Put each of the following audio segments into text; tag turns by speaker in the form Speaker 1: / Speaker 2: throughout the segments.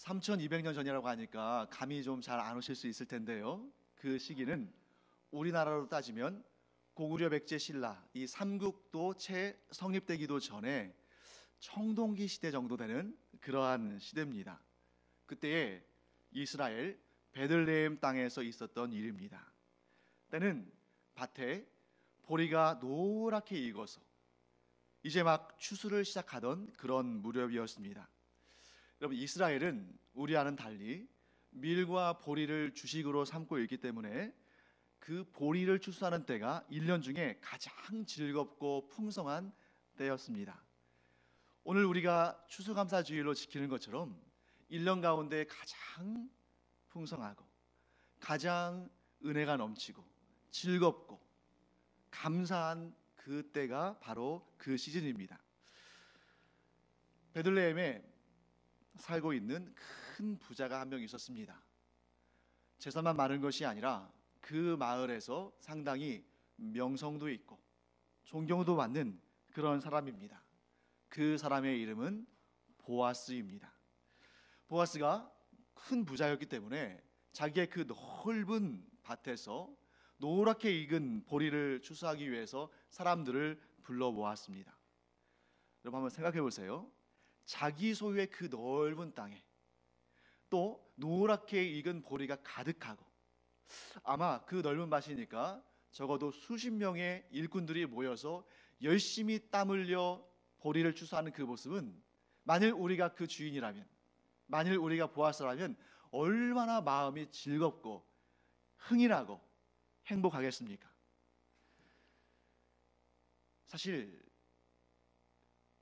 Speaker 1: 3200년 전이라고 하니까 감이 좀 잘 안 오실 수 있을 텐데요. 그 시기는 우리나라로 따지면 고구려 백제 신라 이 삼국도 채 성립되기도 전에 청동기 시대 정도 되는 그러한 시대입니다. 그때에 이스라엘 베들레헴 땅에서 있었던 일입니다. 때는 밭에 보리가 노랗게 익어서 이제 막 추수를 시작하던 그런 무렵이었습니다. 여러분, 이스라엘은 우리와는 달리 밀과 보리를 주식으로 삼고 있기 때문에 그 보리를 추수하는 때가 1년 중에 가장 즐겁고 풍성한 때였습니다. 오늘 우리가 추수감사주일로 지키는 것처럼 1년 가운데 가장 풍성하고 가장 은혜가 넘치고 즐겁고 감사한 그 때가 바로 그 시즌입니다. 베들레헴에 살고 있는 큰 부자가 한 명 있었습니다. 재산만 많은 것이 아니라 그 마을에서 상당히 명성도 있고 존경도 받는 그런 사람입니다. 그 사람의 이름은 보아스입니다. 보아스가 큰 부자였기 때문에 자기의 그 넓은 밭에서 노랗게 익은 보리를 추수하기 위해서 사람들을 불러 모았습니다. 여러분, 한번 생각해 보세요. 자기 소유의 그 넓은 땅에 또 노랗게 익은 보리가 가득하고, 아마 그 넓은 밭이니까 적어도 수십 명의 일꾼들이 모여서 열심히 땀 흘려 보리를 추수하는 그 모습은, 만일 우리가 그 주인이라면, 만일 우리가 보아스라면 얼마나 마음이 즐겁고 흥이 나고 행복하겠습니까? 사실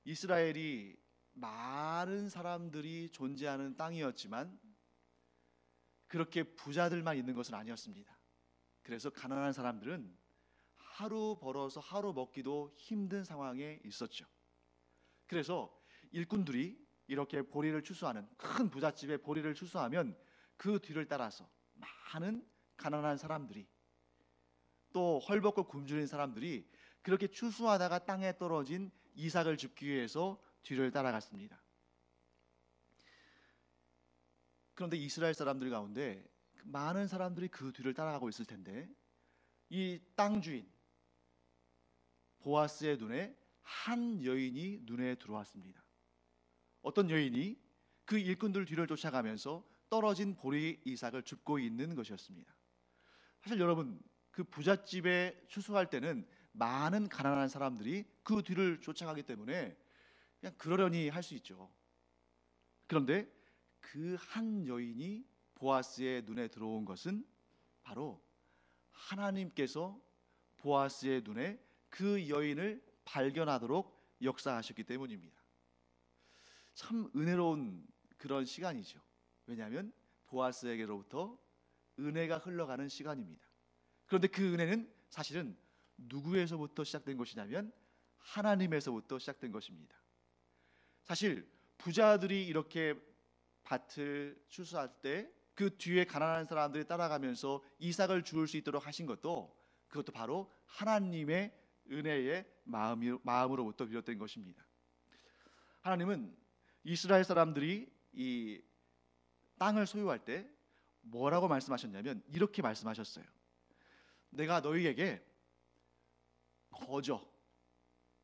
Speaker 1: 이스라엘이 많은 사람들이 존재하는 땅이었지만 그렇게 부자들만 있는 것은 아니었습니다. 그래서 가난한 사람들은 하루 벌어서 하루 먹기도 힘든 상황에 있었죠. 그래서 일꾼들이 이렇게 보리를 추수하는, 큰 부잣집에 보리를 추수하면 그 뒤를 따라서 많은 가난한 사람들이, 또 헐벗고 굶주린 사람들이 그렇게 추수하다가 땅에 떨어진 이삭을 줍기 위해서 뒤를 따라갔습니다. 그런데 이스라엘 사람들 가운데 많은 사람들이 그 뒤를 따라가고 있을 텐데, 이 땅 주인 보아스의 눈에 한 여인이 눈에 들어왔습니다. 어떤 여인이 그 일꾼들 뒤를 쫓아가면서 떨어진 보리 이삭을 줍고 있는 것이었습니다. 사실 여러분, 그 부잣집에 추수할 때는 많은 가난한 사람들이 그 뒤를 쫓아가기 때문에 그냥 그러려니 할 수 있죠. 그런데 그 한 여인이 보아스의 눈에 들어온 것은 바로 하나님께서 보아스의 눈에 그 여인을 발견하도록 역사하셨기 때문입니다. 참 은혜로운 그런 시간이죠. 왜냐하면 보아스에게로부터 은혜가 흘러가는 시간입니다. 그런데 그 은혜는 사실은 누구에서부터 시작된 것이냐면 하나님에서부터 시작된 것입니다. 사실 부자들이 이렇게 밭을 추수할 때 그 뒤에 가난한 사람들이 따라가면서 이삭을 주울 수 있도록 하신 것도, 그것도 바로 하나님의 은혜의 마음으로부터 비롯된 것입니다. 하나님은 이스라엘 사람들이 이 땅을 소유할 때 뭐라고 말씀하셨냐면 이렇게 말씀하셨어요. 내가 너희에게 거저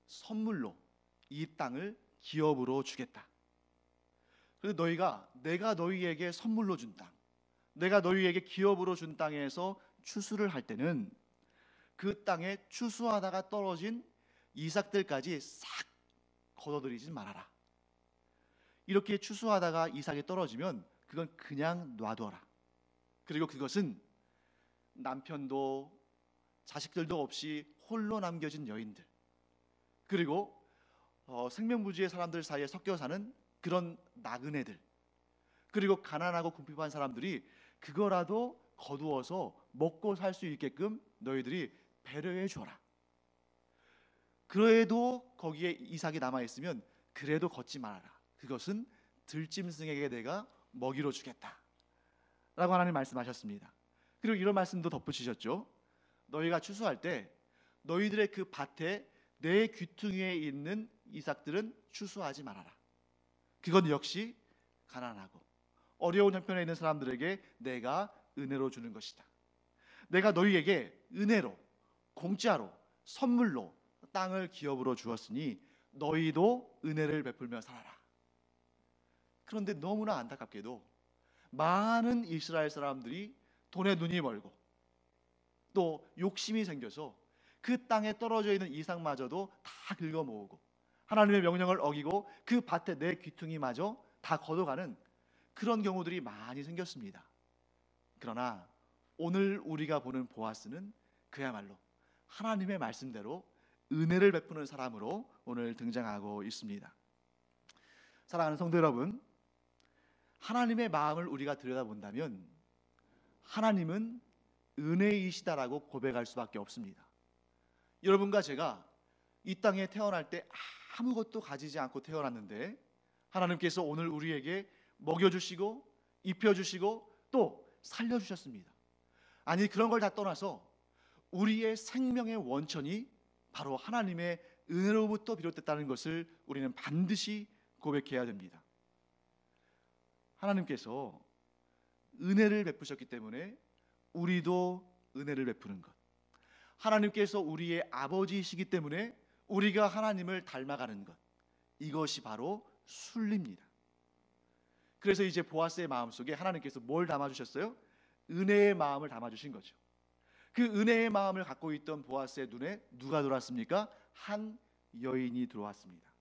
Speaker 1: 선물로 이 땅을 기업으로 주겠다. 그런데 내가 너희에게 선물로 준 땅, 내가 너희에게 기업으로 준 땅에서 추수를 할 때는 그 땅에 추수하다가 떨어진 이삭들까지 싹 걷어들이지 말아라. 이렇게 추수하다가 이삭이 떨어지면 그건 그냥 놔둬라. 그리고 그것은 남편도 자식들도 없이 홀로 남겨진 여인들, 그리고 생명부지의 사람들 사이에 섞여 사는 그런 나그네들, 그리고 가난하고 궁핍한 사람들이 그거라도 거두어서 먹고 살 수 있게끔 너희들이 배려해 줘라. 그래도 거기에 이삭이 남아있으면 그래도 걷지 말아라. 그것은 들짐승에게 내가 먹이로 주겠다 라고 하나님 말씀하셨습니다. 그리고 이런 말씀도 덧붙이셨죠. 너희가 추수할 때 너희들의 그 밭에 내 귀퉁이에 있는 이삭들은 추수하지 말아라. 그건 역시 가난하고 어려운 형편에 있는 사람들에게 내가 은혜로 주는 것이다. 내가 너희에게 은혜로, 공짜로, 선물로 땅을 기업으로 주었으니 너희도 은혜를 베풀며 살아라. 그런데 너무나 안타깝게도 많은 이스라엘 사람들이 돈에 눈이 멀고 또 욕심이 생겨서 그 땅에 떨어져 있는 이삭마저도 다 긁어 모으고 하나님의 명령을 어기고 그 밭에 내 귀퉁이마저 다 걷어가는 그런 경우들이 많이 생겼습니다. 그러나 오늘 우리가 보는 보아스는 그야말로 하나님의 말씀대로 은혜를 베푸는 사람으로 오늘 등장하고 있습니다. 사랑하는 성도 여러분, 하나님의 마음을 우리가 들여다본다면 하나님은 은혜이시다라고 고백할 수밖에 없습니다. 여러분과 제가 이 땅에 태어날 때 아무것도 가지지 않고 태어났는데 하나님께서 오늘 우리에게 먹여주시고 입혀주시고 또 살려주셨습니다. 아니, 그런 걸 다 떠나서 우리의 생명의 원천이 바로 하나님의 은혜로부터 비롯됐다는 것을 우리는 반드시 고백해야 됩니다. 하나님께서 은혜를 베푸셨기 때문에 우리도 은혜를 베푸는 것, 하나님께서 우리의 아버지이시기 때문에 우리가 하나님을 닮아가는 것, 이것이 바로 순리입니다. 그래서 이제 보아스의 마음속에 하나님께서 뭘 담아주셨어요? 은혜의 마음을 담아주신 거죠. 그 은혜의 마음을 갖고 있던 보아스의 눈에 누가 들어왔습니까? 한 여인이 들어왔습니다.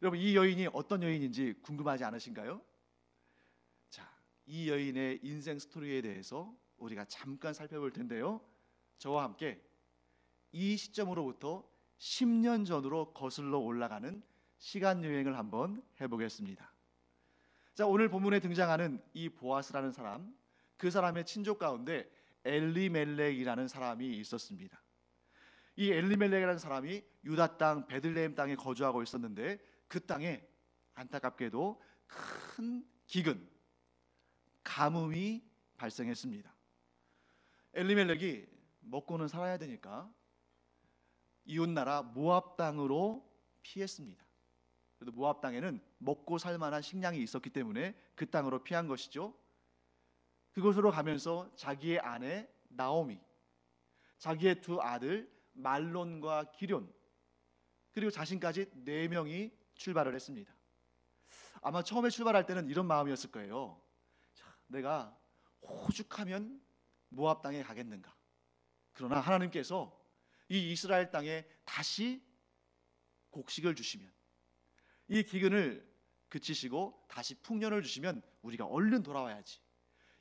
Speaker 1: 여러분, 이 여인이 어떤 여인인지 궁금하지 않으신가요? 자, 이 여인의 인생 스토리에 대해서 우리가 잠깐 살펴볼 텐데요, 저와 함께 이 시점으로부터 10년 전으로 거슬러 올라가는 시간 여행을 한번 해보겠습니다. 자, 오늘 본문에 등장하는 이 보아스라는 사람, 그 사람의 친족 가운데 엘리멜렉이라는 사람이 있었습니다. 이 엘리멜렉이라는 사람이 유다 땅 베들레헴 땅에 거주하고 있었는데 그 땅에 안타깝게도 큰 기근, 가뭄이 발생했습니다. 엘리멜렉이 먹고는 살아야 되니까 이웃나라 모압 땅으로 피했습니다. 그래도 모압 땅에는 먹고 살 만한 식량이 있었기 때문에 그 땅으로 피한 것이죠. 그곳으로 가면서 자기의 아내 나오미, 자기의 두 아들 말론과 기럨, 그리고 자신까지 4명이 출발을 했습니다. 아마 처음에 출발할 때는 이런 마음이었을 거예요. 자, 내가 오죽하면 모압 땅에 가겠는가. 그러나 하나님께서 이 이스라엘 땅에 다시 곡식을 주시면, 이 기근을 그치시고 다시 풍년을 주시면 우리가 얼른 돌아와야지,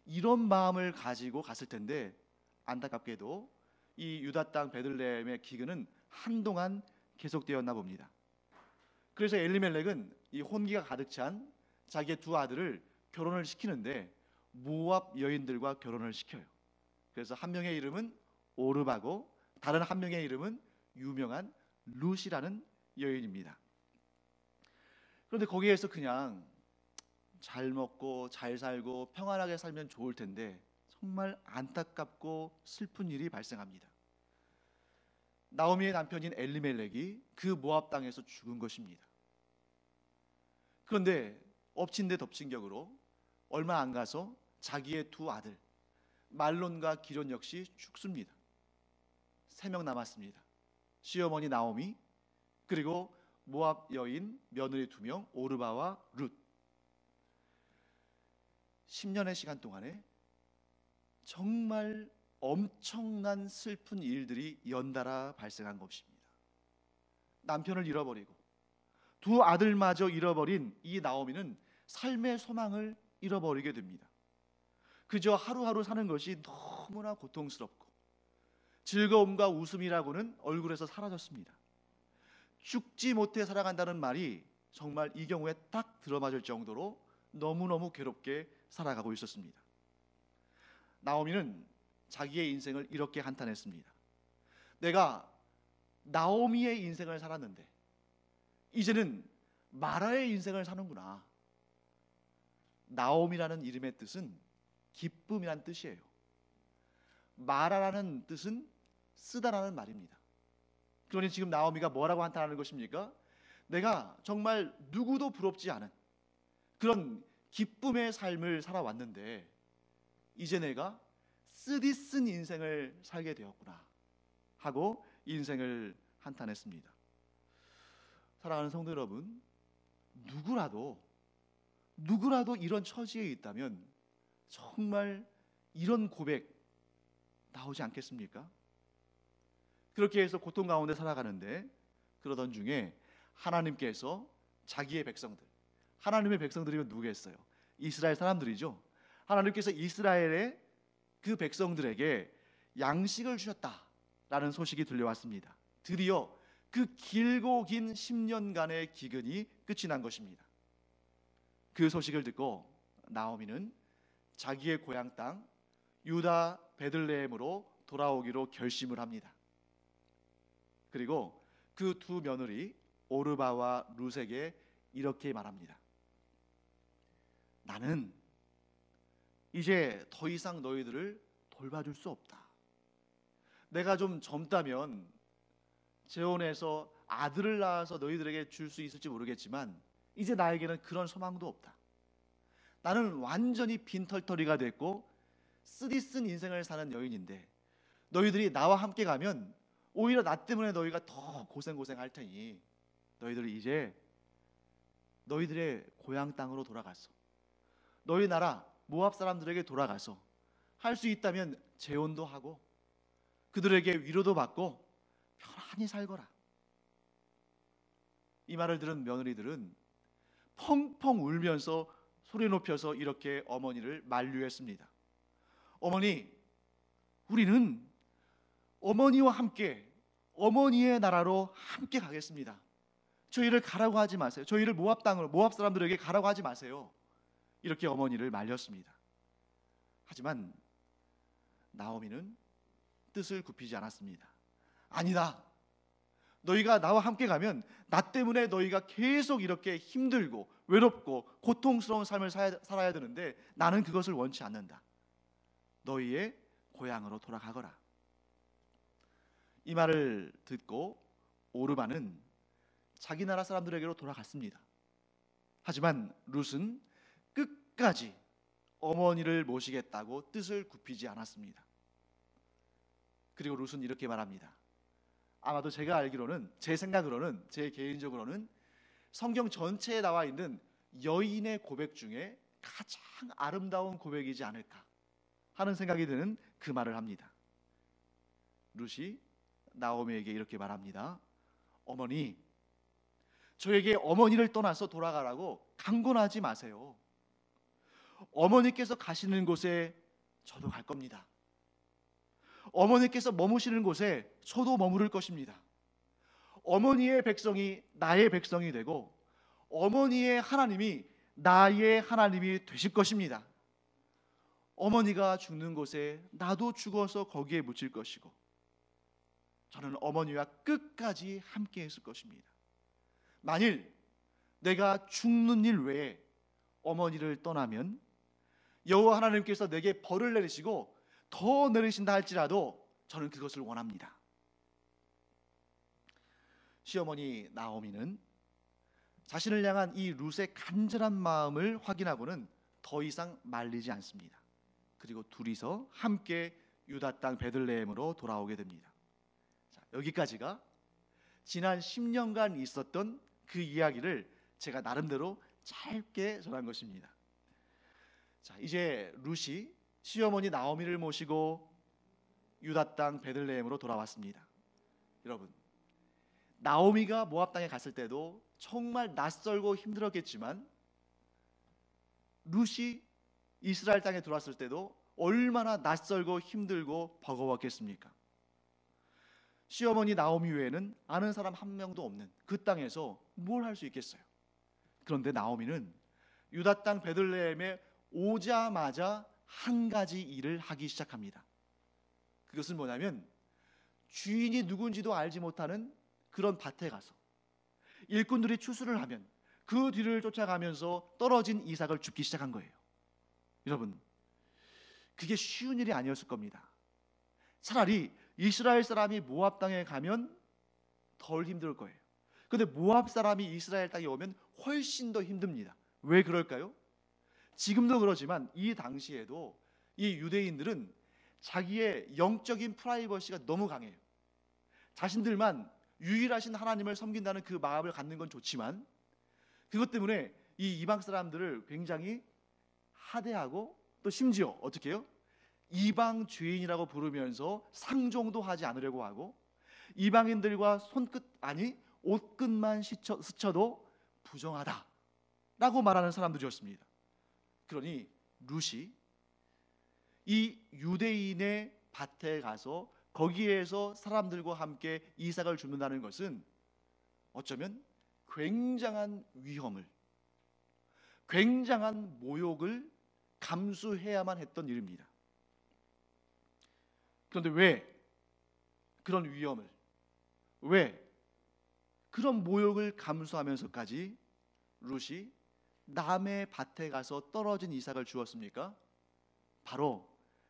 Speaker 1: 이런 마음을 가지고 갔을 텐데 안타깝게도 이 유다 땅 베들레헴의 기근은 한동안 계속되었나 봅니다. 그래서 엘리멜렉은 이 혼기가 가득 찬 자기의 두 아들을 결혼을 시키는데 모압 여인들과 결혼을 시켜요. 그래서 한 명의 이름은 오르바고 다른 한 명의 이름은 유명한 룻이라는 여인입니다. 그런데 거기에서 그냥 잘 먹고 잘 살고 평안하게 살면 좋을 텐데 정말 안타깝고 슬픈 일이 발생합니다. 나오미의 남편인 엘리멜렉이 그 모압 땅에서 죽은 것입니다. 그런데 엎친 데 덮친 격으로 얼마 안 가서 자기의 두 아들 말론과 기럨 역시 죽습니다. 3명 남았습니다. 시어머니 나오미, 그리고 모압 여인 며느리 2명 오르바와 룻. 10년의 시간 동안에 정말 엄청난 슬픈 일들이 연달아 발생한 것입니다. 남편을 잃어버리고 두 아들마저 잃어버린 이 나오미는 삶의 소망을 잃어버리게 됩니다. 그저 하루하루 사는 것이 너무나 고통스럽고 즐거움과 웃음이라고는 얼굴에서 사라졌습니다. 죽지 못해 살아간다는 말이 정말 이 경우에 딱 들어맞을 정도로 너무너무 괴롭게 살아가고 있었습니다. 나오미는 자기의 인생을 이렇게 한탄했습니다. 내가 나오미의 인생을 살았는데 이제는 마라의 인생을 사는구나. 나오미라는 이름의 뜻은 기쁨이란 뜻이에요. 마라라는 뜻은 쓰다라는 말입니다. 그러니 지금 나오미가 뭐라고 한탄하는 것입니까? 내가 정말 누구도 부럽지 않은 그런 기쁨의 삶을 살아왔는데 이제 내가 쓰디쓴 인생을 살게 되었구나 하고 인생을 한탄했습니다. 사랑하는 성도 여러분, 누구라도 이런 처지에 있다면 정말 이런 고백 나오지 않겠습니까? 그렇게 해서 고통 가운데 살아가는데 그러던 중에 하나님께서 자기의 백성들, 하나님의 백성들이면 누구겠어요? 이스라엘 사람들이죠. 하나님께서 이스라엘의 그 백성들에게 양식을 주셨다라는 소식이 들려왔습니다. 드디어 그 길고 긴 10년간의 기근이 끝이 난 것입니다. 그 소식을 듣고 나오미는 자기의 고향 땅 유다 베들레헴으로 돌아오기로 결심을 합니다. 그리고 그 두 며느리 오르바와 룻에게 이렇게 말합니다. 나는 이제 더 이상 너희들을 돌봐줄 수 없다. 내가 좀 젊다면 재혼해서 아들을 낳아서 너희들에게 줄 수 있을지 모르겠지만 이제 나에게는 그런 소망도 없다. 나는 완전히 빈털터리가 됐고 쓰디쓴 인생을 사는 여인인데 너희들이 나와 함께 가면 오히려 나 때문에 너희가 더 고생할 테니 너희들이 이제 너희들의 고향 땅으로 돌아가서 너희 나라 모압 사람들에게 돌아가서 할 수 있다면 재혼도 하고 그들에게 위로도 받고 편안히 살거라. 이 말을 들은 며느리들은 펑펑 울면서 소리 높여서 이렇게 어머니를 만류했습니다. 어머니, 우리는 어머니와 함께 어머니의 나라로 함께 가겠습니다. 저희를 가라고 하지 마세요. 저희를 모압 땅으로, 모압 사람들에게 가라고 하지 마세요. 이렇게 어머니를 말렸습니다. 하지만 나오미는 뜻을 굽히지 않았습니다. 아니다. 너희가 나와 함께 가면 나 때문에 너희가 계속 이렇게 힘들고 외롭고 고통스러운 삶을 살아야 되는데 나는 그것을 원치 않는다. 너희의 고향으로 돌아가거라. 이 말을 듣고 오르바는 자기 나라 사람들에게로 돌아갔습니다. 하지만 룻은 끝까지 어머니를 모시겠다고 뜻을 굽히지 않았습니다. 그리고 룻은 이렇게 말합니다. 아마도 제가 알기로는, 제 생각으로는, 제 개인적으로는 성경 전체에 나와 있는 여인의 고백 중에 가장 아름다운 고백이지 않을까 하는 생각이 드는 그 말을 합니다. 룻이 나오미에게 이렇게 말합니다. 어머니, 저에게 어머니를 떠나서 돌아가라고 강권하지 마세요. 어머니께서 가시는 곳에 저도 갈 겁니다. 어머니께서 머무시는 곳에 저도 머무를 것입니다. 어머니의 백성이 나의 백성이 되고 어머니의 하나님이 나의 하나님이 되실 것입니다. 어머니가 죽는 곳에 나도 죽어서 거기에 묻힐 것이고 저는 어머니와 끝까지 함께 했을 것입니다. 만일 내가 죽는 일 외에 어머니를 떠나면 여호와 하나님께서 내게 벌을 내리시고 더 내리신다 할지라도 저는 그것을 원합니다. 시어머니 나오미는 자신을 향한 이 룻의 간절한 마음을 확인하고는 더 이상 말리지 않습니다. 그리고 둘이서 함께 유다 땅 베들레헴으로 돌아오게 됩니다. 자, 여기까지가 지난 10년간 있었던 그 이야기를 제가 나름대로 짧게 전한 것입니다. 자, 이제 룻이 시어머니 나오미를 모시고 유다 땅 베들레헴으로 돌아왔습니다. 여러분, 나오미가 모압 땅에 갔을 때도 정말 낯설고 힘들었겠지만 룻이 이스라엘 땅에 들어왔을 때도 얼마나 낯설고 힘들고 버거웠겠습니까? 시어머니 나오미 외에는 아는 사람 한 명도 없는 그 땅에서 뭘 할 수 있겠어요? 그런데 나오미는 유다 땅 베들레헴에 오자마자 한 가지 일을 하기 시작합니다. 그것은 뭐냐면 주인이 누군지도 알지 못하는 그런 밭에 가서 일꾼들이 추수를 하면 그 뒤를 쫓아가면서 떨어진 이삭을 줍기 시작한 거예요. 여러분, 그게 쉬운 일이 아니었을 겁니다. 차라리 이스라엘 사람이 모압 땅에 가면 덜 힘들 거예요. 그런데 모압 사람이 이스라엘 땅에 오면 훨씬 더 힘듭니다. 왜 그럴까요? 지금도 그러지만 이 당시에도 이 유대인들은 자기의 영적인 프라이버시가 너무 강해요. 자신들만 유일하신 하나님을 섬긴다는 그 마음을 갖는 건 좋지만 그것 때문에 이 이방 사람들을 굉장히 하대하고 또 심지어 어떻게 해요? 이방 죄인이라고 부르면서 상종도 하지 않으려고 하고 이방인들과 손끝 아니 옷끝만 스쳐도 부정하다라고 말하는 사람들이었습니다. 그러니 룻이 이 유대인의 밭에 가서 거기에서 사람들과 함께 이삭을 줍는다는 것은 어쩌면 굉장한 위험을, 굉장한 모욕을 감수해야만 했던 일입니다. 그런데 왜 그런 위험을, 왜 그런 모욕을 감수하면서까지 룻이 남의 밭에 가서 떨어진 이삭을 주었습니까? 바로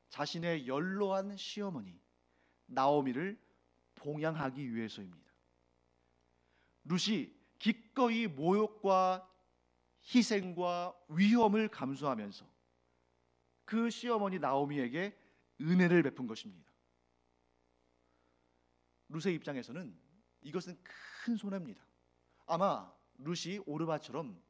Speaker 1: 자신의 연로한 시어머니 나오미를 봉양하기 위해서입니다. 룻이 기꺼이 모욕과 희생과 위험을 감수하면서 그 시어머니 나오미에게 은혜를 베푼 것입니다. 룻의 입장에서는 이것은 큰 손해입니다. 아마 룻이 오르바처럼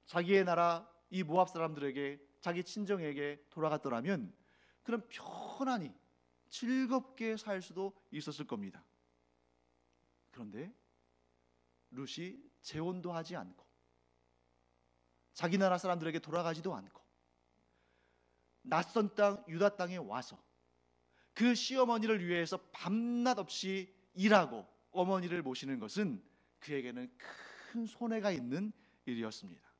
Speaker 1: 자기의 나라 이 모압 사람들에게, 자기 친정에게 돌아갔더라면 그럼 편안히 즐겁게 살 수도 있었을 겁니다. 그런데 룻이 재혼도 하지 않고 자기 나라 사람들에게 돌아가지도 않고 낯선 땅 유다 땅에 와서 그 시어머니를 위해서 밤낮 없이 일하고 어머니를 모시는 것은 그에게는 큰 손해가 있는 일이었습니다.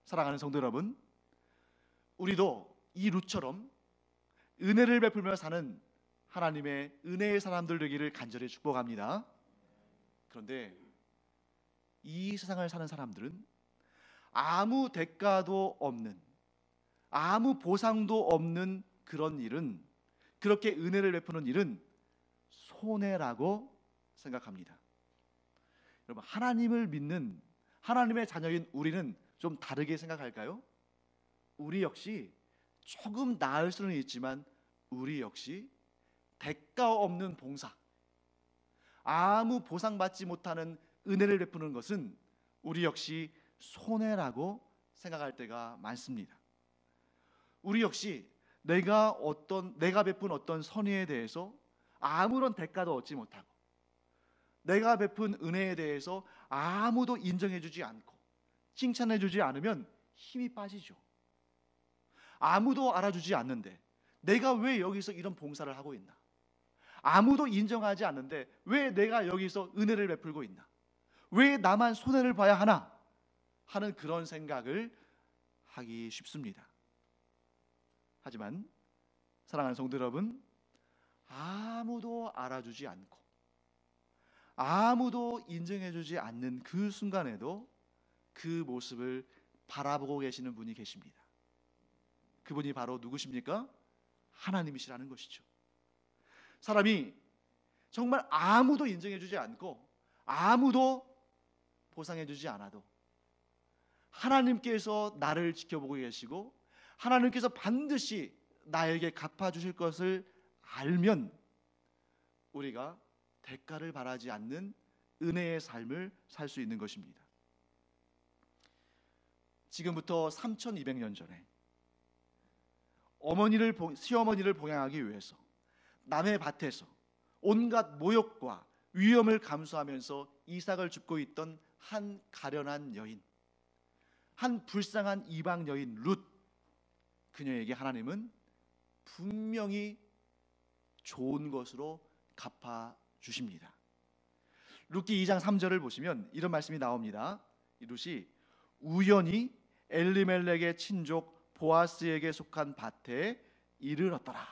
Speaker 1: 사랑하는 성도 여러분, 우리도 이 룻처럼 은혜를 베풀며 사는 하나님의 은혜의 사람들 되기를 간절히 축복합니다. 그런데 이 세상을 사는 사람들은 아무 대가도 없는, 아무 보상도 없는 그런 일은, 그렇게 은혜를 베푸는 일은 손해라고 생각합니다. 여러분, 하나님을 믿는 하나님의 자녀인 우리는 좀 다르게 생각할까요? 우리 역시 조금 나을 수는 있지만 우리 역시 대가 없는 봉사, 아무 보상받지 못하는 은혜를 베푸는 것은 우리 역시 손해라고 생각할 때가 많습니다. 우리 역시 내가 베푼 어떤 선의에 대해서 아무런 대가도 얻지 못하고 내가 베푼 은혜에 대해서 아무도 인정해주지 않고 칭찬해주지 않으면 힘이 빠지죠. 아무도 알아주지 않는데 내가 왜 여기서 이런 봉사를 하고 있나? 아무도 인정하지 않는데 왜 내가 여기서 은혜를 베풀고 있나? 왜 나만 손해를 봐야 하나? 하는 그런 생각을 하기 쉽습니다. 하지만 사랑하는 성도 여러분, 아무도 알아주지 않고 아무도 인정해주지 않는 그 순간에도 그 모습을 바라보고 계시는 분이 계십니다. 그분이 바로 누구십니까? 하나님이시라는 것이죠. 사람이 정말 아무도 인정해주지 않고 아무도 보상해주지 않아도 하나님께서 나를 지켜보고 계시고 하나님께서 반드시 나에게 갚아주실 것을 알면 우리가 대가를 바라지 않는 은혜의 삶을 살 수 있는 것입니다. 지금부터 3200년 전에 시어머니를 봉양하기 위해서 남의 밭에서 온갖 모욕과 위험을 감수하면서 이삭을 줍고 있던 한 가련한 여인, 한 불쌍한 이방 여인 룻, 그녀에게 하나님은 분명히 좋은 것으로 갚아주십니다. 룻기 2장 3절을 보시면 이런 말씀이 나옵니다. 룻이 우연히 엘리멜렉의 친족 보아스에게 속한 밭에 이를 얻더라.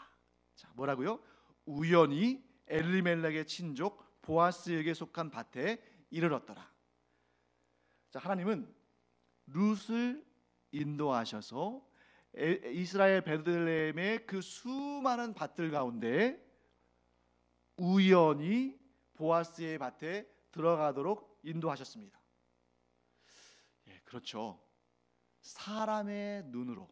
Speaker 1: 자, 뭐라고요? 우연히 엘리멜렉의 친족 보아스에게 속한 밭에 이를 얻더라. 자, 하나님은 룻을 인도하셔서 이스라엘 베들레헴의 그 수많은 밭들 가운데 우연히 보아스의 밭에 들어가도록 인도하셨습니다. 예, 그렇죠. 사람의 눈으로,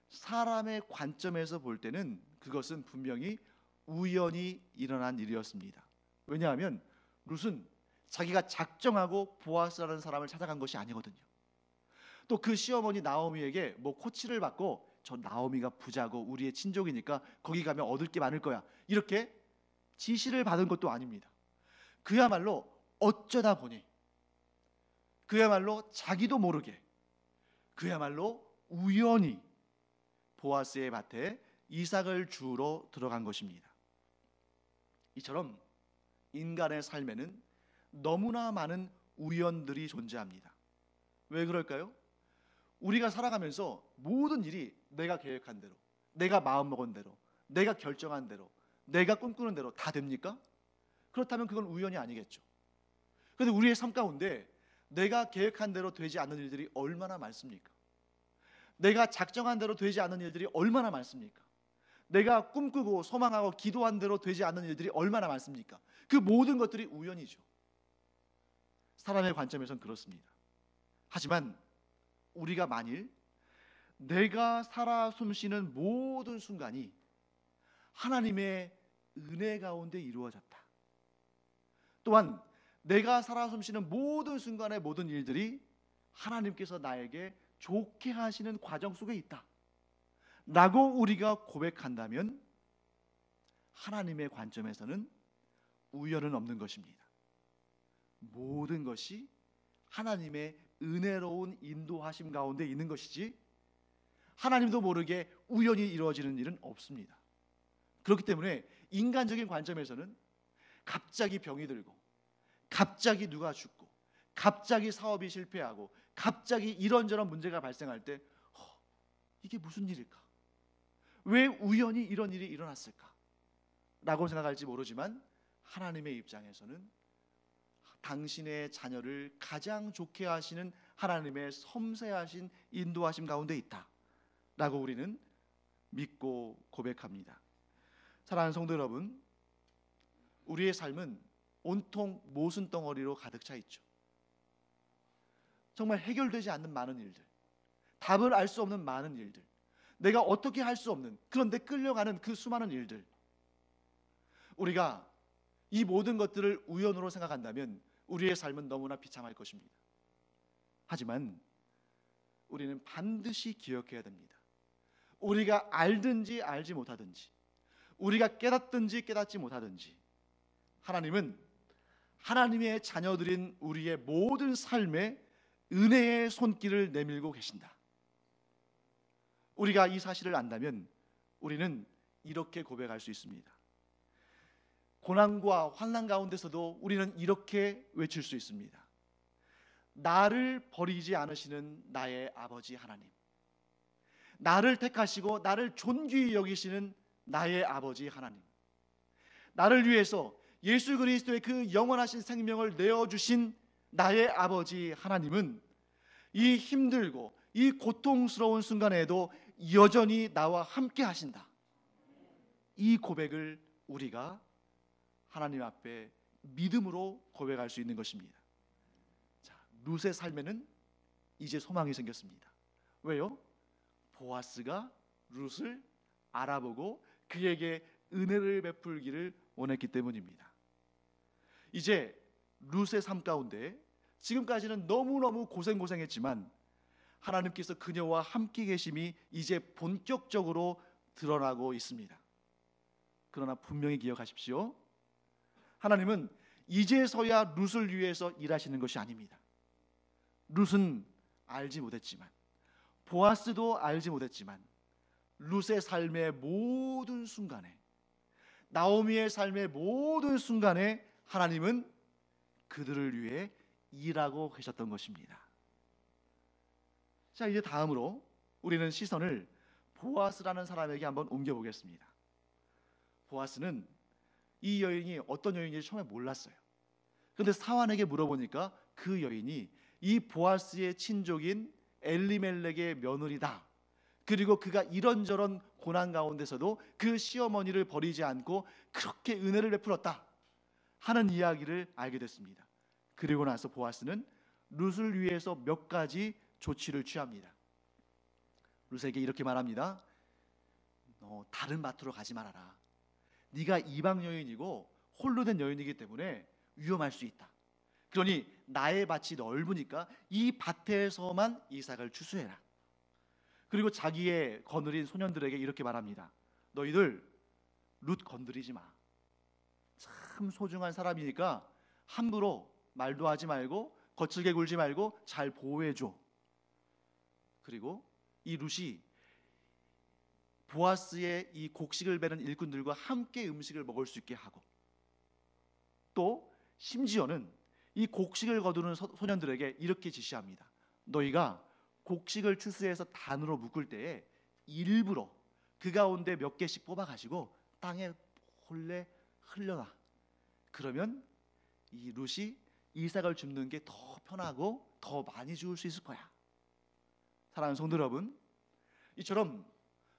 Speaker 1: 사람의 관점에서 볼 때는 그것은 분명히 우연히 일어난 일이었습니다. 왜냐하면 룻은 자기가 작정하고 보아스라는 사람을 찾아간 것이 아니거든요. 또 그 시어머니 나오미에게 뭐 코치를 받고 저 나오미가 부자고 우리의 친족이니까 거기 가면 얻을 게 많을 거야, 이렇게 지시를 받은 것도 아닙니다. 그야말로 어쩌다 보니, 그야말로 자기도 모르게, 그야말로 우연히 보아스의 밭에 이삭을 주우러 들어간 것입니다. 이처럼 인간의 삶에는 너무나 많은 우연들이 존재합니다. 왜 그럴까요? 우리가 살아가면서 모든 일이 내가 계획한 대로, 내가 마음먹은 대로, 내가 결정한 대로, 내가 꿈꾸는 대로 다 됩니까? 그렇다면 그건 우연이 아니겠죠. 그런데 우리의 삶 가운데 내가 계획한 대로 되지 않는 일들이 얼마나 많습니까? 내가 작정한 대로 되지 않는 일들이 얼마나 많습니까? 내가 꿈꾸고 소망하고 기도한 대로 되지 않는 일들이 얼마나 많습니까? 그 모든 것들이 우연이죠. 사람의 관점에선 그렇습니다. 하지만 우리가 만일 내가 살아 숨쉬는 모든 순간이 하나님의 은혜 가운데 이루어졌다, 또한 내가 살아 숨쉬는 모든 순간의 모든 일들이 하나님께서 나에게 좋게 하시는 과정 속에 있다 라고 우리가 고백한다면 하나님의 관점에서는 우연은 없는 것입니다. 모든 것이 하나님의 은혜로운 인도하심 가운데 있는 것이지 하나님도 모르게 우연히 이루어지는 일은 없습니다. 그렇기 때문에 인간적인 관점에서는 갑자기 병이 들고, 갑자기 누가 죽고, 갑자기 사업이 실패하고, 갑자기 이런저런 문제가 발생할 때 이게 무슨 일일까? 왜 우연히 이런 일이 일어났을까? 라고 생각할지 모르지만 하나님의 입장에서는 당신의 자녀를 가장 좋게 하시는 하나님의 섬세하신 인도하심 가운데 있다 라고 우리는 믿고 고백합니다. 사랑하는 성도 여러분, 우리의 삶은 온통 모순덩어리로 가득 차 있죠. 정말 해결되지 않는 많은 일들, 답을 알 수 없는 많은 일들, 내가 어떻게 할 수 없는, 그런데 끌려가는 그 수많은 일들, 우리가 이 모든 것들을 우연으로 생각한다면 우리의 삶은 너무나 비참할 것입니다. 하지만 우리는 반드시 기억해야 됩니다. 우리가 알든지 알지 못하든지, 우리가 깨닫든지 깨닫지 못하든지, 하나님은 하나님의 자녀들인 우리의 모든 삶에 은혜의 손길을 내밀고 계신다. 우리가 이 사실을 안다면 우리는 이렇게 고백할 수 있습니다. 고난과 환난 가운데서도 우리는 이렇게 외칠 수 있습니다. 나를 버리지 않으시는 나의 아버지 하나님, 나를 택하시고 나를 존귀히 여기시는 나의 아버지 하나님, 나를 위해서 예수 그리스도의 그 영원하신 생명을 내어주신 나의 아버지 하나님은 이 힘들고 이 고통스러운 순간에도 여전히 나와 함께 하신다. 이 고백을 우리가 하나님 앞에 믿음으로 고백할 수 있는 것입니다. 자, 룻의 삶에는 이제 소망이 생겼습니다. 왜요? 보아스가 룻을 알아보고 그에게 은혜를 베풀기를 원했기 때문입니다. 이제 룻의 삶 가운데 지금까지는 너무너무 고생했지만 하나님께서 그녀와 함께 계심이 이제 본격적으로 드러나고 있습니다. 그러나 분명히 기억하십시오. 하나님은 이제서야 룻을 위해서 일하시는 것이 아닙니다. 룻은 알지 못했지만, 보아스도 알지 못했지만, 룻의 삶의 모든 순간에, 나오미의 삶의 모든 순간에 하나님은 그들을 위해 일하고 계셨던 것입니다. 자, 이제 다음으로 우리는 시선을 보아스라는 사람에게 한번 옮겨보겠습니다. 보아스는 이 여인이 어떤 여인인지 처음에 몰랐어요. 그런데 사환에게 물어보니까 그 여인이 이 보아스의 친족인 엘리멜렉의 며느리다, 그리고 그가 이런저런 고난 가운데서도 그 시어머니를 버리지 않고 그렇게 은혜를 베풀었다 하는 이야기를 알게 됐습니다. 그리고 나서 보아스는 룻을 위해서 몇 가지 조치를 취합니다. 룻에게 이렇게 말합니다. 너 다른 밭으로 가지 말아라. 네가 이방 여인이고 홀로 된 여인이기 때문에 위험할 수 있다. 그러니 나의 밭이 넓으니까 이 밭에서만 이삭을 추수해라. 그리고 자기의 거느린 소년들에게 이렇게 말합니다. 너희들 룻 건드리지 마. 참 소중한 사람이니까 함부로 말도 하지 말고 거칠게 굴지 말고 잘 보호해줘. 그리고 이 룻이 보아스의 이 곡식을 베는 일꾼들과 함께 음식을 먹을 수 있게 하고, 또 심지어는 이 곡식을 거두는 소년들에게 이렇게 지시합니다. 너희가 곡식을 추수해서 단으로 묶을 때에 일부러 그 가운데 몇 개씩 뽑아가지고 땅에 몰래 흘려놔. 그러면 이 룻이 이삭을 줍는 게 더 편하고 더 많이 주울 수 있을 거야. 사랑하는 성도 여러분, 이처럼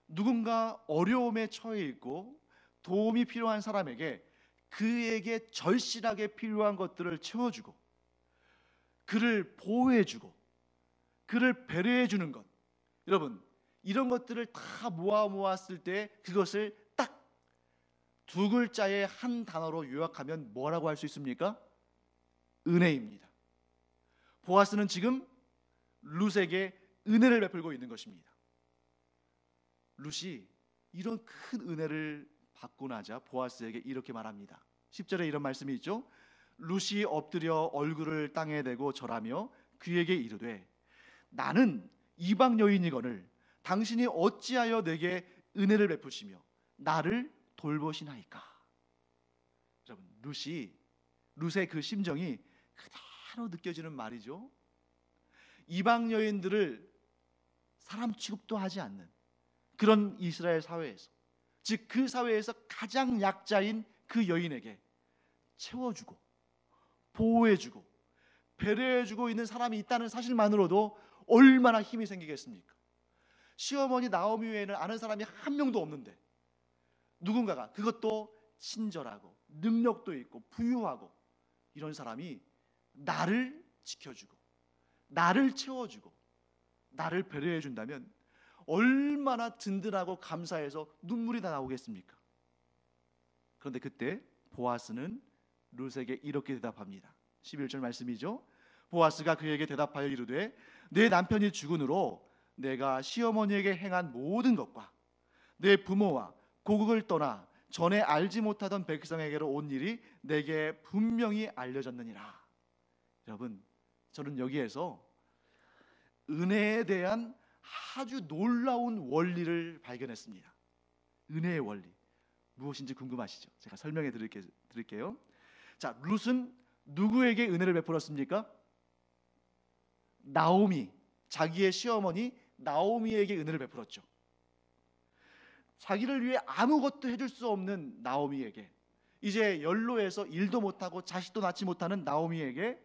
Speaker 1: 누군가 어려움에 처해 있고 도움이 필요한 사람에게 그에게 절실하게 필요한 것들을 채워주고 그를 보호해주고 그를 배려해주는 것, 여러분 이런 것들을 다 모았을 때 그것을 딱 두 글자의 한 단어로 요약하면 뭐라고 할 수 있습니까? 은혜입니다. 보아스는 지금 룻에게 은혜를 베풀고 있는 것입니다. 룻이 이런 큰 은혜를 받고 나자 보아스에게 이렇게 말합니다. 10절에 이런 말씀이 있죠. 룻이 엎드려 얼굴을 땅에 대고 절하며 그에게 이르되 나는 이방 여인이거늘 당신이 어찌하여 내게 은혜를 베푸시며 나를 돌보시나이까. 여러분 룻의 그 심정이 그대로 느껴지는 말이죠. 이방 여인들을 사람 취급도 하지 않는 그런 이스라엘 사회에서, 즉 그 사회에서 가장 약자인 그 여인에게 채워주고 보호해주고 배려해주고 있는 사람이 있다는 사실만으로도 얼마나 힘이 생기겠습니까? 시어머니 나오미 외에는 아는 사람이 한 명도 없는데 누군가가, 그것도 친절하고 능력도 있고 부유하고 이런 사람이 나를 지켜주고 나를 채워주고 나를 배려해 준다면 얼마나 든든하고 감사해서 눈물이 다 나오겠습니까? 그런데 그때 보아스는 룻에게 이렇게 대답합니다. 11절 말씀이죠. 보아스가 그에게 대답하여 이르되 내 남편이 죽은 후로 내가 시어머니에게 행한 모든 것과 내 부모와 고국을 떠나 전에 알지 못하던 백성에게로 온 일이 내게 분명히 알려졌느니라. 여러분, 저는 여기에서 은혜에 대한 아주 놀라운 원리를 발견했습니다. 은혜의 원리 무엇인지 궁금하시죠? 제가 설명해 드릴게요. 자, 룻은 누구에게 은혜를 베풀었습니까? 나오미, 자기의 시어머니 나오미에게 은혜를 베풀었죠. 자기를 위해 아무것도 해줄 수 없는 나오미에게, 이제 연로해서 일도 못하고 자식도 낳지 못하는 나오미에게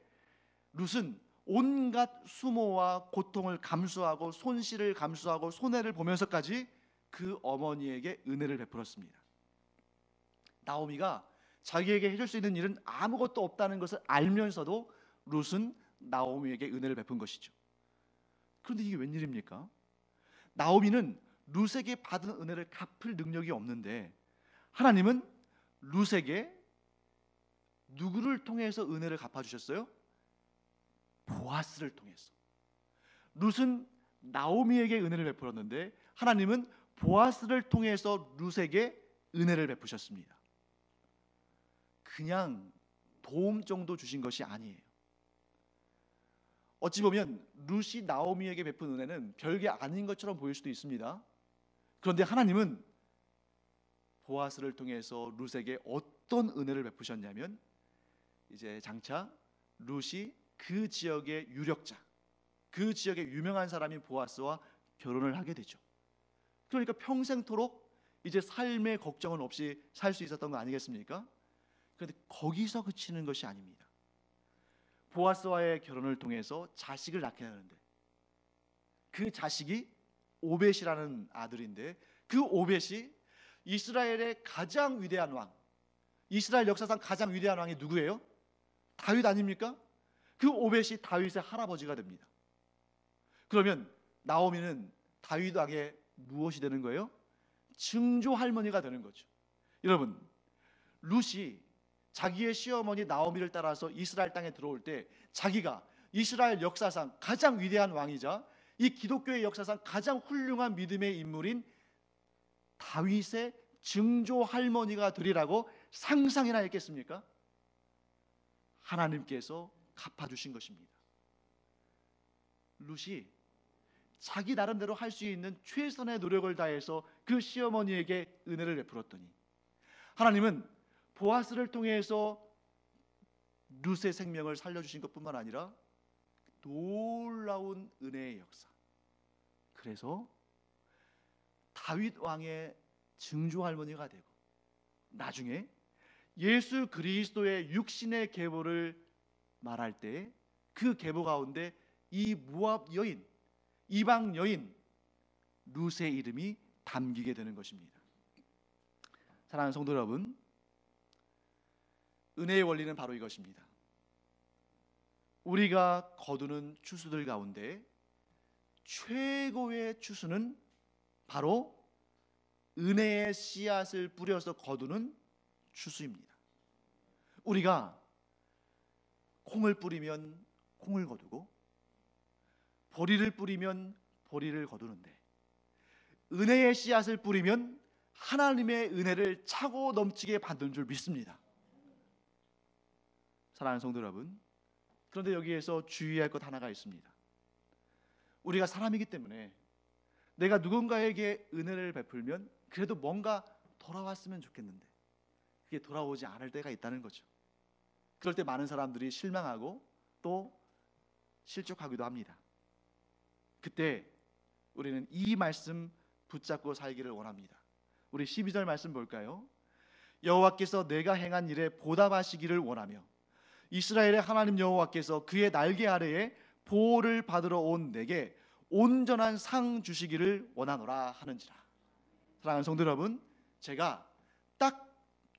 Speaker 1: 룻은 온갖 수모와 고통을 감수하고 손실을 감수하고 손해를 보면서까지 그 어머니에게 은혜를 베풀었습니다. 나오미가 자기에게 해줄 수 있는 일은 아무것도 없다는 것을 알면서도 룻은 나오미에게 은혜를 베푼 것이죠. 그런데 이게 웬일입니까? 나오미는 룻에게 받은 은혜를 갚을 능력이 없는데 하나님은 룻에게 누구를 통해서 은혜를 갚아주셨어요? 보아스를 통해서. 룻은 나오미에게 은혜를 베풀었는데 하나님은 보아스를 통해서 룻에게 은혜를 베푸셨습니다. 그냥 도움 정도 주신 것이 아니에요. 어찌 보면 룻이 나오미에게 베푼 은혜는 별게 아닌 것처럼 보일 수도 있습니다. 그런데 하나님은 보아스를 통해서 룻에게 어떤 은혜를 베푸셨냐면 이제 장차 룻이 그 지역의 유력자, 그 지역의 유명한 사람인 보아스와 결혼을 하게 되죠. 그러니까 평생토록 이제 삶의 걱정은 없이 살 수 있었던 거 아니겠습니까? 그런데 거기서 그치는 것이 아닙니다. 보아스와의 결혼을 통해서 자식을 낳게 되는데 그 자식이 오벳이라는 아들인데 그 오벳이 이스라엘의 가장 위대한 왕, 이스라엘 역사상 가장 위대한 왕이 누구예요? 다윗 아닙니까? 그 오벳이 다윗의 할아버지가 됩니다. 그러면 나오미는 다윗 왕의 무엇이 되는 거예요? 증조 할머니가 되는 거죠. 여러분, 룻이 자기의 시어머니 나오미를 따라서 이스라엘 땅에 들어올 때 자기가 이스라엘 역사상 가장 위대한 왕이자 이 기독교의 역사상 가장 훌륭한 믿음의 인물인 다윗의 증조 할머니가 되리라고 상상이나 했겠습니까? 하나님께서 갚아주신 것입니다. 룻이 자기 나름대로 할 수 있는 최선의 노력을 다해서 그 시어머니에게 은혜를 베풀었더니 하나님은 보아스를 통해서 룻의 생명을 살려주신 것뿐만 아니라 놀라운 은혜의 역사, 그래서 다윗 왕의 증조 할머니가 되고 나중에 예수 그리스도의 육신의 계보를 말할 때 그 계보 가운데 이 모압 여인, 이방 여인 룻의 이름이 담기게 되는 것입니다. 사랑하는 성도 여러분, 은혜의 원리는 바로 이것입니다. 우리가 거두는 추수들 가운데 최고의 추수는 바로 은혜의 씨앗을 뿌려서 거두는 추수입니다. 우리가 콩을 뿌리면 콩을 거두고 보리를 뿌리면 보리를 거두는데 은혜의 씨앗을 뿌리면 하나님의 은혜를 차고 넘치게 받는 줄 믿습니다. 사랑하는 성도 여러분, 그런데 여기에서 주의할 것 하나가 있습니다. 우리가 사람이기 때문에 내가 누군가에게 은혜를 베풀면 그래도 뭔가 돌아왔으면 좋겠는데 그게 돌아오지 않을 때가 있다는 거죠. 그럴 때 많은 사람들이 실망하고 또 실족하기도 합니다. 그때 우리는 이 말씀 붙잡고 살기를 원합니다. 우리 12절 말씀 볼까요? 여호와께서 내가 행한 일에 보답하시기를 원하며 이스라엘의 하나님 여호와께서 그의 날개 아래에 보호를 받으러 온 내게 온전한 상 주시기를 원하노라 하는지라. 사랑하는 성도 여러분, 제가 딱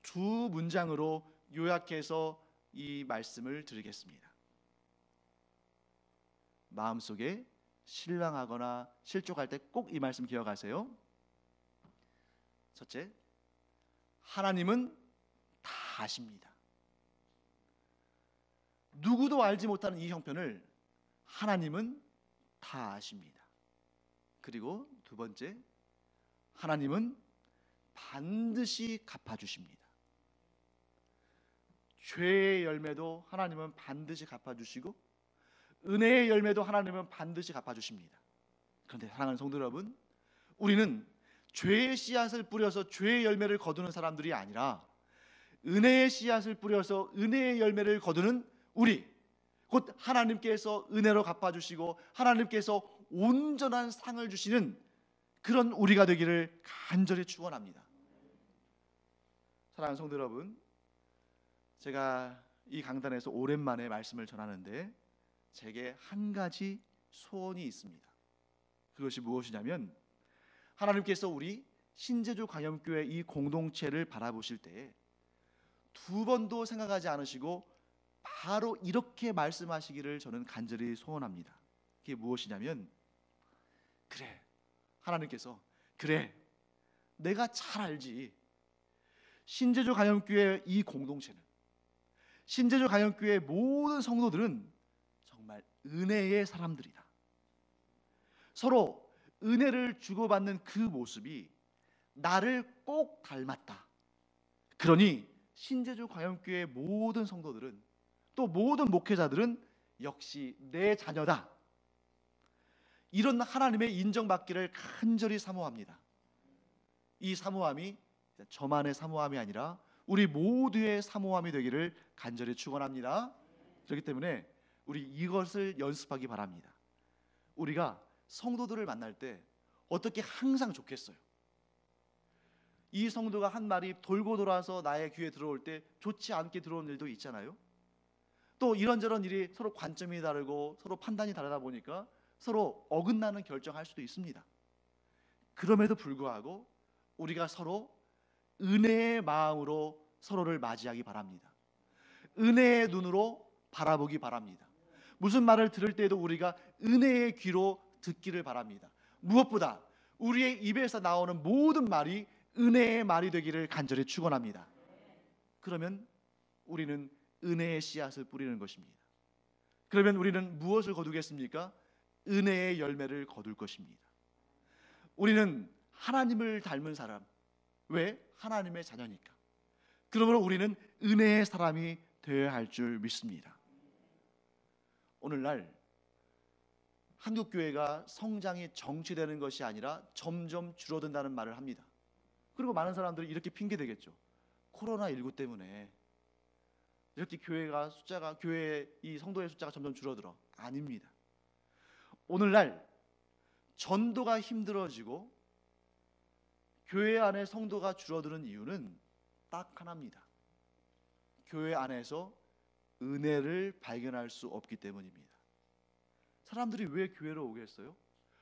Speaker 1: 두 문장으로 요약해서 이 말씀을 드리겠습니다. 마음속에 실망하거나 실족할 때 꼭 이 말씀 기억하세요. 첫째, 하나님은 다 아십니다. 누구도 알지 못하는 이 형편을 하나님은 다 아십니다. 그리고 두 번째, 하나님은 반드시 갚아주십니다. 죄의 열매도 하나님은 반드시 갚아주시고 은혜의 열매도 하나님은 반드시 갚아주십니다. 그런데 사랑하는 성도 여러분, 우리는 죄의 씨앗을 뿌려서 죄의 열매를 거두는 사람들이 아니라 은혜의 씨앗을 뿌려서 은혜의 열매를 거두는 우리, 곧 하나님께서 은혜로 갚아주시고 하나님께서 온전한 상을 주시는 그런 우리가 되기를 간절히 축원합니다. 사랑하는 성도 여러분, 제가 이 강단에서 오랜만에 말씀을 전하는데 제게 한 가지 소원이 있습니다. 그것이 무엇이냐면 하나님께서 우리 신제주 광염교회 이 공동체를 바라보실 때 두 번도 생각하지 않으시고 바로 이렇게 말씀하시기를 저는 간절히 소원합니다. 그게 무엇이냐면, 그래, 하나님께서 그래, 내가 잘 알지. 신제주 광염교회 이 공동체는, 신제주 광염교회 모든 성도들은 정말 은혜의 사람들이다. 서로 은혜를 주고받는 그 모습이 나를 꼭 닮았다. 그러니 신제주 광염교회 모든 성도들은, 또 모든 목회자들은 역시 내 자녀다. 이런 하나님의 인정받기를 간절히 사모합니다. 이 사모함이 저만의 사모함이 아니라 우리 모두의 사모함이 되기를 간절히 축원합니다. 그렇기 때문에 우리 이것을 연습하기 바랍니다. 우리가 성도들을 만날 때 어떻게 항상 좋겠어요? 이 성도가 한 말이 돌고 돌아서 나의 귀에 들어올 때 좋지 않게 들어오는 일도 있잖아요. 또 이런저런 일이 서로 관점이 다르고 서로 판단이 다르다 보니까 서로 어긋나는 결정할 수도 있습니다. 그럼에도 불구하고 우리가 서로 은혜의 마음으로 서로를 맞이하기 바랍니다. 은혜의 눈으로 바라보기 바랍니다. 무슨 말을 들을 때에도 우리가 은혜의 귀로 듣기를 바랍니다. 무엇보다 우리의 입에서 나오는 모든 말이 은혜의 말이 되기를 간절히 축원합니다. 그러면 우리는 은혜의 씨앗을 뿌리는 것입니다. 그러면 우리는 무엇을 거두겠습니까? 은혜의 열매를 거둘 것입니다. 우리는 하나님을 닮은 사람, 왜? 하나님의 자녀니까. 그러므로 우리는 은혜의 사람이 되어야 할 줄 믿습니다. 오늘날 한국교회가 성장이 정체되는 것이 아니라 점점 줄어든다는 말을 합니다. 그리고 많은 사람들이 이렇게 핑계대겠죠. 코로나19 때문에 이렇게 교회의 이 성도의 숫자가 점점 줄어들어. 아닙니다. 오늘날 전도가 힘들어지고 교회 안에 성도가 줄어드는 이유는 딱 하나입니다. 교회 안에서 은혜를 발견할 수 없기 때문입니다. 사람들이 왜 교회로 오겠어요?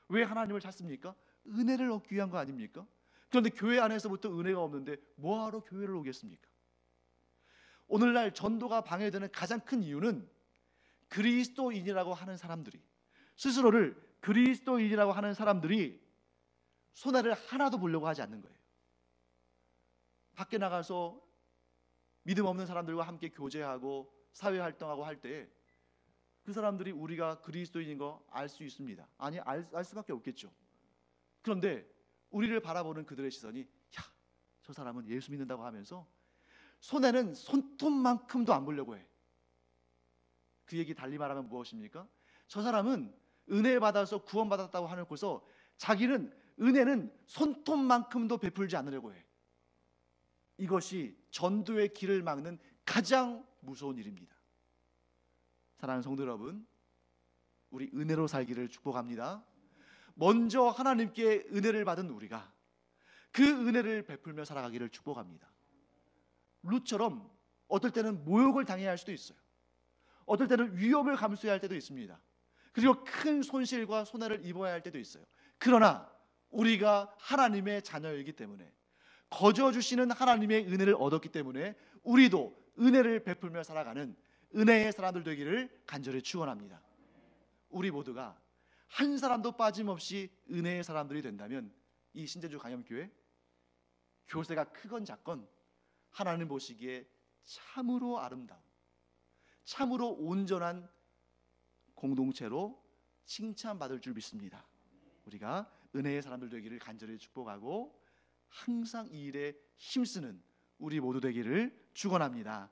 Speaker 1: 왜 하나님을 찾습니까? 은혜를 얻기 위한 거 아닙니까? 그런데 교회 안에서부터 은혜가 없는데 뭐하러 교회를 오겠습니까? 오늘날 전도가 방해되는 가장 큰 이유는 그리스도인이라고 하는 사람들이, 스스로를 그리스도인이라고 하는 사람들이 손해를 하나도 보려고 하지 않는 거예요. 밖에 나가서 믿음 없는 사람들과 함께 교제하고 사회활동하고 할 때 그 사람들이 우리가 그리스도인인 거 알 수 있습니다. 아니, 알 수밖에 없겠죠. 그런데 우리를 바라보는 그들의 시선이, 야, 저 사람은 예수 믿는다고 하면서 손에는 손톱만큼도 안 보려고 해. 그 얘기 달리 말하면 무엇입니까? 저 사람은 은혜 받아서 구원받았다고 하놓고서 자기는 은혜는 손톱만큼도 베풀지 않으려고 해. 이것이 전도의 길을 막는 가장 무서운 일입니다. 사랑하는 성도 여러분, 우리 은혜로 살기를 축복합니다. 먼저 하나님께 은혜를 받은 우리가 그 은혜를 베풀며 살아가기를 축복합니다. 룻처럼 어떨 때는 모욕을 당해야 할 수도 있어요. 어떨 때는 위험을 감수해야 할 때도 있습니다. 그리고 큰 손실과 손해를 입어야 할 때도 있어요. 그러나 우리가 하나님의 자녀이기 때문에, 거저 주시는 하나님의 은혜를 얻었기 때문에 우리도 은혜를 베풀며 살아가는 은혜의 사람들 되기를 간절히 축원합니다. 우리 모두가 한 사람도 빠짐없이 은혜의 사람들이 된다면 이 신제주 강염교회 교세가 크건 작건 하나님 보시기에 참으로 아름다운, 참으로 온전한 공동체로 칭찬받을 줄 믿습니다. 우리가 은혜의 사람들 되기를 간절히 축복하고 항상 이 일에 힘쓰는 우리 모두 되기를 축원합니다.